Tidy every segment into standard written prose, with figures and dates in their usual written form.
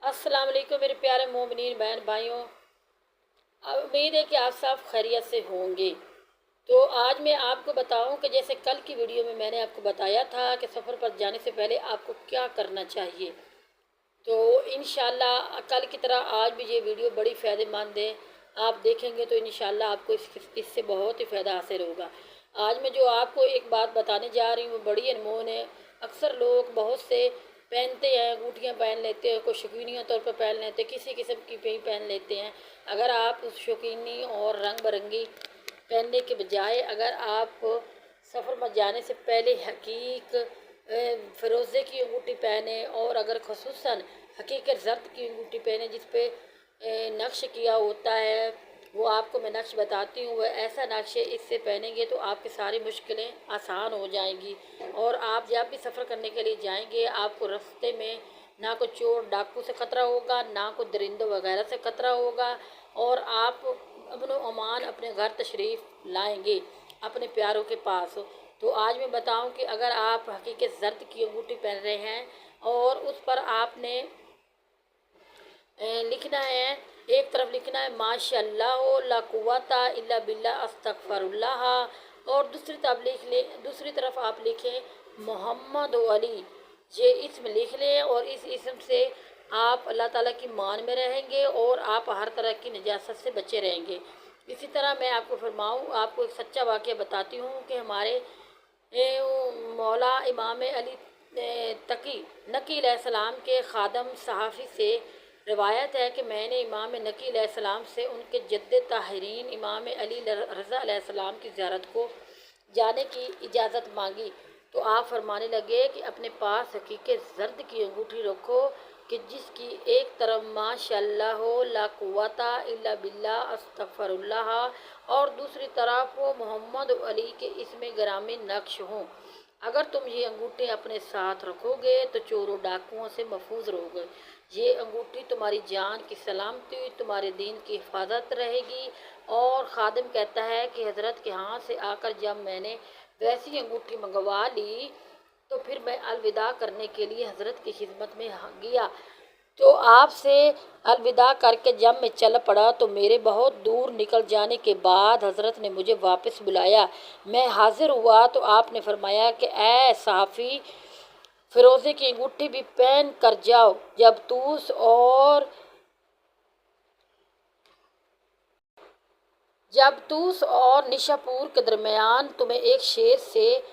अस्सलाम वालेकुम मेरे प्यारे मोमिनीन बहन भाइयों। उम्मीद है कि आप सब खैरियत से होंगे। तो आज मैं आपको बताऊं कि जैसे कल की वीडियो में मैंने आपको बताया था कि सफ़र पर जाने से पहले आपको क्या करना चाहिए। तो इंशाल्लाह कल की तरह आज भी ये वीडियो बड़ी फ़ायदेमंद है। आप देखेंगे तो इंशाल्लाह आपको इससे बहुत ही फ़ायदा हासिल होगा। आज मैं जो आपको एक बात बताने जा रही हूँ वो बड़ी अनमोल है। अक्सर लोग बहुत से पहनते हैं, अंगूठियाँ पहन लेते हैं, कोई शौकीनी तौर पर पहन लेते हैं, किसी किस्म की भी पहन लेते हैं। अगर आप उस शौकीनी और रंग बिरंगी पहनने के बजाय अगर आप सफ़र में जाने से पहले हकीक फ़िरोज़े की अंगूठी पहने और अगर खसूसन हकीकत ज़ब्त की अंगूठी पहने जिस पे नक्श किया होता है, वो आपको मैं नक्श बताती हूँ। वह ऐसा नक्श है, इससे पहनेंगे तो आपकी सारी मुश्किलें आसान हो जाएंगी। और आप जब भी सफ़र करने के लिए जाएंगे आपको रास्ते में ना कोई चोर डाकू से ख़तरा होगा, ना कोई दरिंदों वगैरह से ख़तरा होगा। और आप अमन अमान अपने घर तशरीफ़ लाएंगे अपने प्यारों के पास। तो आज मैं बताऊं कि अगर आप हकीकत ज़र्द की अंगूठी पहन रहे हैं और उस पर आपने लिखना है, एक तरफ लिखना है माशाअल्लाह ला कुव्वता इल्ला बिल्लाह अस्तगफिरुल्लाह, और दूसरी तरफ आप लिखें मोहम्मद अली। ये इसम लिख लें और इस इसम से आप अल्लाह ताला की मान में रहेंगे और आप हर तरह की नजासत से बचे रहेंगे। इसी तरह मैं आपको फरमाऊँ, आपको एक सच्चा वाक़या बताती हूँ कि हमारे मौला इमाम अली तकी नकी अलैहिस्सलाम के ख़ादम सहाफ़ी से रिवायत है कि मैंने इमाम नकी अलैहिस्सलाम से उनके जद्द ताहिरीन इमाम अली रज़ा अलैहिस्सलाम की ज़ियारत को जाने की इजाज़त मांगी। तो आप फरमाने लगे कि अपने पास हकीकत ज़र्द की अंगूठी रखो कि जिसकी एक तरफ माशाअल्लाह ला कुव्वता इल्ला बिल्लाह अस्तगफिरुल्लाह और दूसरी तरफ वो मोहम्मद अली के इसमें ग्रामी नक्श हों। अगर तुम ये अंगूठी अपने साथ रखोगे तो चोरों डाकुओं से महफूज रहोगे। ये अंगूठी तुम्हारी जान की सलामती, तुम्हारे दीन की हिफाजत रहेगी। और खादिम कहता है कि हज़रत के हाथ से आकर जब मैंने वैसी अंगूठी मंगवा ली तो फिर मैं अलविदा करने के लिए हज़रत की खिदमत में गया। तो आपसे अलविदा करके जब मैं चल पड़ा तो मेरे बहुत दूर निकल जाने के बाद हज़रत ने मुझे वापस बुलाया। मैं हाजिर हुआ तो आपने फरमाया कि ए सहाफ़ी, फ़िरोज़े की अंगूठी भी पहन कर जाओ। जब तूस और निशापुर के दरमियान तुम्हें एक शेर से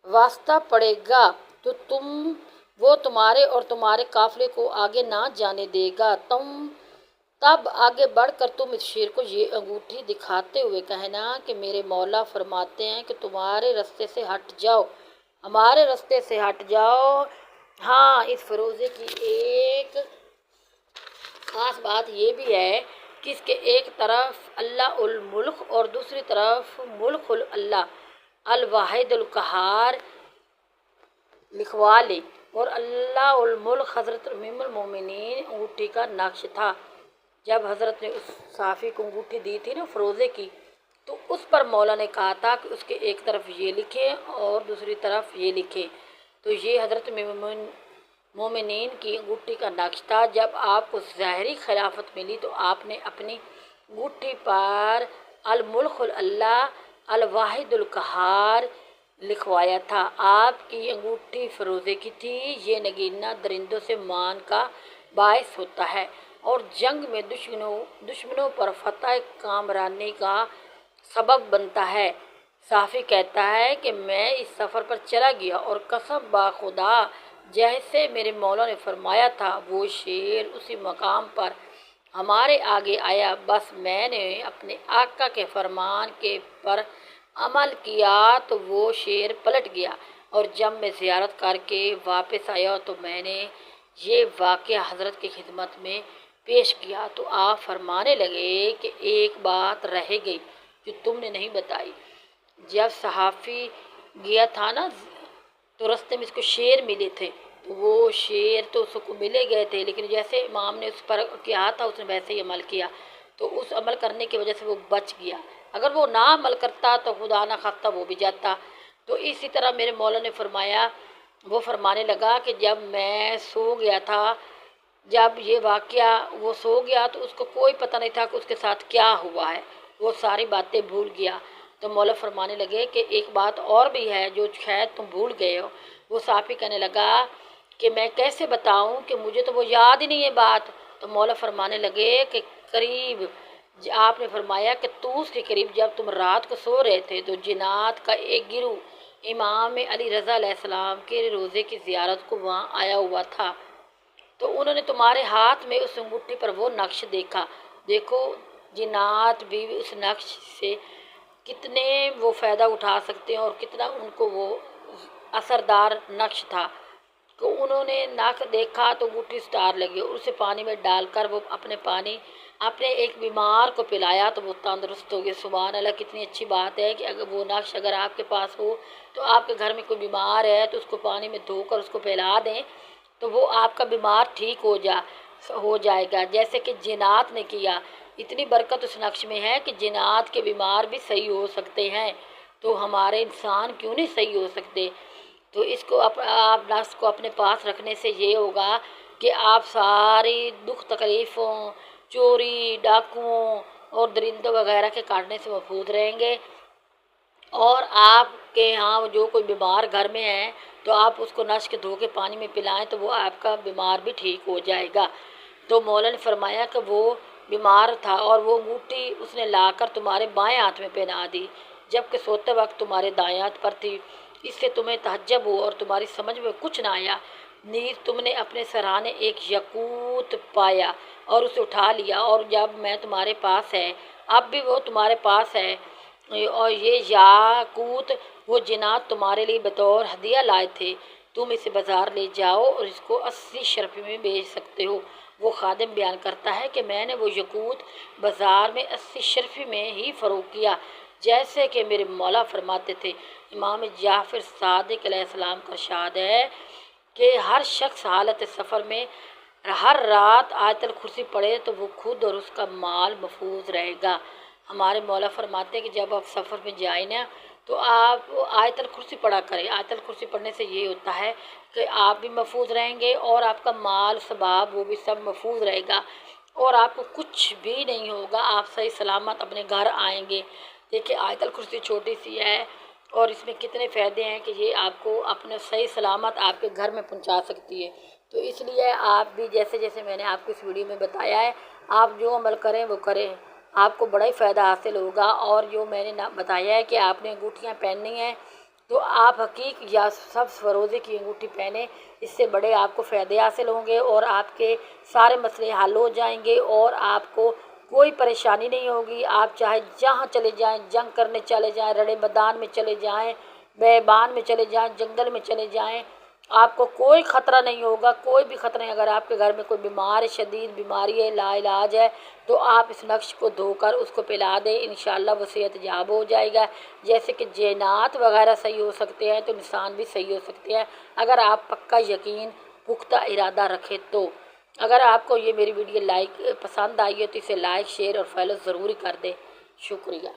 वास्ता पड़ेगा तो वो तुम्हारे और तुम्हारे काफिले को आगे ना जाने देगा। तब आगे बढ़कर तुम इस शेर को ये अंगूठी दिखाते हुए कहना कि मेरे मौला फरमाते हैं कि तुम्हारे रास्ते से हट जाओ, हमारे रास्ते से हट जाओ। हाँ, इस फ़िरोज़े की एक ख़ास बात ये भी है कि इसके एक तरफ अल्लाह उल मुल्क और दूसरी तरफ मुल्कुल अल्लाह अल वाहिदुल कहार लिखवा ले। और अल्लाह उल मुल्क हज़रत उम्मुल मोमिनीन अंगूठी का नक्श था। जब हज़रत ने उस साफ़ी को अंगूठी दी थी ना फ़िरोज़े की, तो उस पर मौला ने कहा था कि उसके एक तरफ ये लिखें और दूसरी तरफ ये लिखें। तो ये हज़रत मोमिनीन की अंगूठी का नक्श था। जब आपको ज़ाहरी खिलाफत मिली तो आपने अपनी अंगूठी पर अल मुल्कुल अल्लाह अल वाहिदुल कहार लिखवाया था। आपकी अंगूठी फ़िरोज़े की थी। ये नगीना दरिंदों से मान का बायस होता है और जंग में दुश्मनों पर फतह कामरानी का सबब बनता है। साफ़ी कहता है कि मैं इस सफ़र पर चला गया और कसम बा खुदा जैसे मेरे मौला ने फरमाया था वो शेर उसी मकाम पर हमारे आगे आया। बस मैंने अपने आका के फरमान के पर अमल किया तो वो शेर पलट गया। और जब मैं ज़ियारत करके वापस आया तो मैंने ये वाक़या हज़रत की खिदमत में पेश किया। तो आप फरमाने लगे कि एक बात रह गई जो तुमने नहीं बताई। जब सहाफ़ी गया था ना तो रास्ते में इसको शेर मिले थे, तो वो शेर तो उसको मिले गए थे, लेकिन जैसे इमाम ने उस पर किया था उसने वैसे ही अमल किया, तो उस अमल करने की वजह से वो बच गया। अगर वो ना अमल करता तो खुदा ना खास्ता वो भी जाता। तो इसी तरह मेरे मौला ने फरमाया, वो फरमाने लगा कि जब मैं सो गया था जब ये वाक़या वो सो गया तो उसको कोई पता नहीं था कि उसके साथ क्या हुआ है, वो सारी बातें भूल गया। तो मौला फरमाने लगे कि एक बात और भी है जो शायद तुम भूल गए हो। वो साफ़ी कहने लगा कि मैं कैसे बताऊं कि मुझे तो वो याद ही नहीं है बात। तो मौला फरमाने लगे कि करीब आपने फरमाया कि तूस के करीब जब तुम रात को सो रहे थे तो जिन्नात का एक गिरोह इमाम अली रज़ा अलैहिस्सलाम के रोज़े की ज़ियारत को वहाँ आया हुआ था। तो उन्होंने तुम्हारे हाथ में उस अंगूठी पर वो नक्श देखा। देखो जिन्नात भी उस नक्श से कितने वो फ़ायदा उठा सकते हैं और कितना उनको वो असरदार नक्श था। तो उन्होंने नक्श देखा तो अंगूठी स्टार लगी और उसे पानी में डालकर वो अपने एक बीमार को पिलाया तो वो तंदुरुस्त हो गए। सुभान अल्लाह, कितनी अच्छी बात है कि अगर वो नक्श अगर आपके पास हो तो आपके घर में कोई बीमार है तो उसको पानी में धोकर उसको पिला दें तो वो आपका बीमार ठीक हो जाएगा, जैसे कि जिन्नात ने किया। इतनी बरकत उस नक्श में है कि जिन्नात के बीमार भी सही हो सकते हैं, तो हमारे इंसान क्यों नहीं सही हो सकते। तो इसको आप नक्श को अपने पास रखने से ये होगा कि आप सारी दुख तकलीफ़ों, चोरी डाकुओं और दरिंदों वगैरह के काटने से महफूज रहेंगे। और आपके यहाँ जो कोई बीमार घर में है तो आप उसको नश के धो के पानी में पिलाएं तो वो आपका बीमार भी ठीक हो जाएगा। तो मौला ने फरमाया कि वो बीमार था और वो अंगूठी उसने लाकर तुम्हारे बाएं हाथ में पहना दी, जबकि सोते वक्त तुम्हारे दाएं हाथ पर थी। इससे तुम्हें तहज्जुब हो और तुम्हारी समझ में कुछ ना आया। नीज तुमने अपने सराहने एक यकूत पाया और उसे उठा लिया, और जब मैं तुम्हारे पास है अब भी वो तुम्हारे पास है। और ये याकूत वो जिन्नात तुम्हारे लिए बतौर हदिया लाए थे। तुम इसे बाज़ार ले जाओ और इसको 80 शरफी में बेच सकते हो। वो खादिम बयान करता है कि मैंने वो यकूत बाज़ार में 80 शरफी में ही फ़रोख्त किया, जैसे कि मेरे मौला फरमाते थे। इमाम जाफ़र सादिक अलैहिस्सलाम का इरशाद है कि हर शख्स हालत सफ़र में हर रात आयतल कुर्सी पढ़े तो वो खुद और उसका माल महफूज रहेगा। हमारे मौला फरमाते हैं कि जब आप सफ़र में जाए ना तो आप आयतल कुर्सी पढ़ा करें। आयतल कुर्सी पढ़ने से ये होता है कि आप भी महफूज रहेंगे और आपका माल सबाब वो भी सब महफूज रहेगा और आपको कुछ भी नहीं होगा, आप सही सलामत अपने घर आएंगे। देखिए आयतल कुर्सी छोटी सी है और इसमें कितने फ़ायदे हैं कि ये आपको अपने सही सलामत आपके घर में पहुंचा सकती है। तो इसलिए आप भी जैसे जैसे मैंने आपको इस वीडियो में बताया है, आप जो अमल करें वो करें, आपको बड़ा ही फ़ायदा हासिल होगा। और जो मैंने ना बताया है कि आपने अंगूठियाँ पहननी हैं तो आप हकीक या सब फरोज़े की अंगूठी पहने, इससे बड़े आपको फ़ायदे हासिल होंगे और आपके सारे मसले हल हो जाएंगे और आपको कोई परेशानी नहीं होगी। आप चाहे जहाँ चले जाएं, जंग करने चले जाएं, रड़े मैदान में चले जाएं, बेबान में चले जाएं, जंगल में चले जाएं, आपको कोई ख़तरा नहीं होगा, कोई भी ख़तरा नहीं। अगर आपके घर में कोई बीमार है, शदीद बीमारी है, लाइलाज है, तो आप इस नक्श को धोकर उसको पिला दें, इंशाअल्लाह वो सेहतयाब हो जाएगा। जैसे कि जिन्नात वगैरह सही हो सकते हैं तो इंसान भी सही हो सकते हैं, अगर आप पक्का यकीन पुख्ता इरादा रखें तो। अगर आपको ये मेरी वीडियो पसंद आई है तो इसे लाइक शेयर और फॉलो ज़रूर कर दें। शुक्रिया।